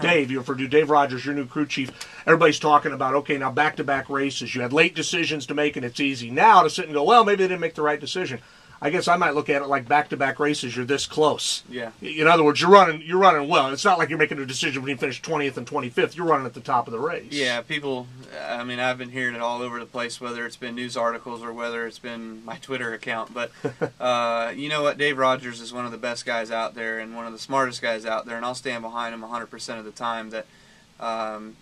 Dave, you're for Dave Rogers, your new crew chief. Everybody's talking about, okay, now back-to-back races. You had late decisions to make, and it's easy now to sit and go, well, maybe they didn't make the right decision. I guess I might look at it like back-to-back races. You're this close. Yeah. In other words, you're running well. It's not like you're making a decision when you finish 20th and 25th. You're running at the top of the race. Yeah, people, I mean, I've been hearing it all over the place, whether it's been news articles or whether it's been my Twitter account. But you know what? Dave Rogers is one of the best guys out there and one of the smartest guys out there, and I'll stand behind him 100% of the time. That,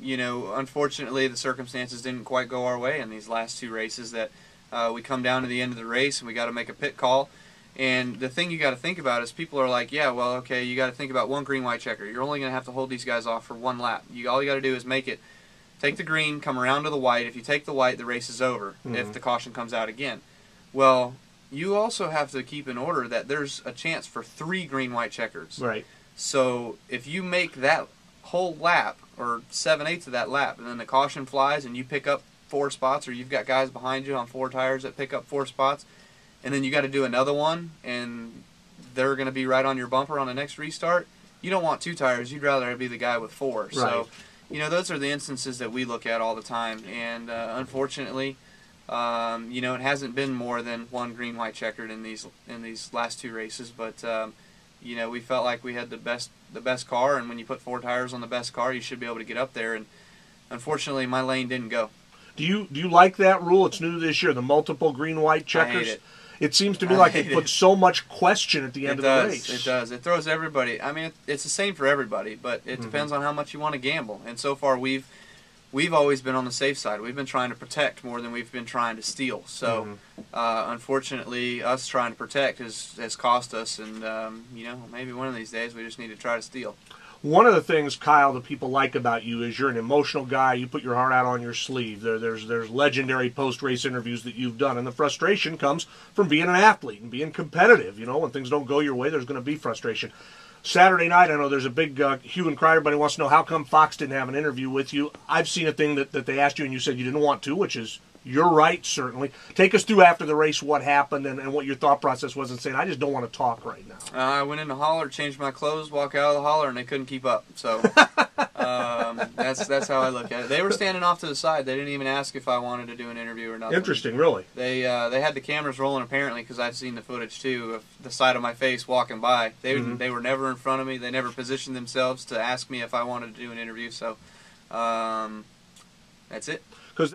you know, unfortunately, the circumstances didn't quite go our way in these last two races. That we come down to the end of the race and we got to make a pit call. And the thing you got to think about is people are like, yeah, well, okay, you got to think about one green, white checker. You're only going to have to hold these guys off for one lap. All you got to do is take the green, come around to the white. If you take the white, the race is over if the caution comes out again. Well, you also have to keep in order that there's a chance for 3 green, white checkers. Right. So if you make that whole lap or 7/8 of that lap and then the caution flies and you pick up 4 spots, or you've got guys behind you on 4 tires that pick up 4 spots, and then you got to do another one, and they're going to be right on your bumper on the next restart. You don't want 2 tires. You'd rather be the guy with 4. Right. So, you know, those are the instances that we look at all the time. And unfortunately, you know, it hasn't been more than 1 green, white checkered in these last 2 races. But you know, we felt like we had the best car, and when you put 4 tires on the best car, you should be able to get up there. And unfortunately, my lane didn't go. Do you like that rule? It's new this year, the multiple green, white checkers. I hate it. It seems to me like it puts so much question at the end of the race. It does. It throws everybody. I mean, it's the same for everybody, but it depends on how much you want to gamble. And so far, we've always been on the safe side. We've been trying to protect more than we've been trying to steal. So, unfortunately, us trying to protect has cost us. And you know, maybe one of these days we just need to try to steal. One of the things, Kyle, that people like about you is you're an emotional guy. You put your heart out on your sleeve. There's legendary post-race interviews that you've done, and the frustration comes from being an athlete and being competitive. You know, when things don't go your way, there's going to be frustration. Saturday night, I know there's a big hue and cry. Everybody wants to know how come Fox didn't have an interview with you. I've seen a thing that they asked you and you said you didn't want to, which is you're right, certainly. Take us through after the race what happened and what your thought process was in saying, I just don't want to talk right now. I went in the holler, changed my clothes, walk out of the holler, and they couldn't keep up. So that's how I look at it. They were standing off to the side. They didn't even ask if I wanted to do an interview or nothing. Interesting, really. They had the cameras rolling apparently, because I've seen the footage too of the side of my face walking by. They were never in front of me. They never positioned themselves to ask me if I wanted to do an interview. So that's it.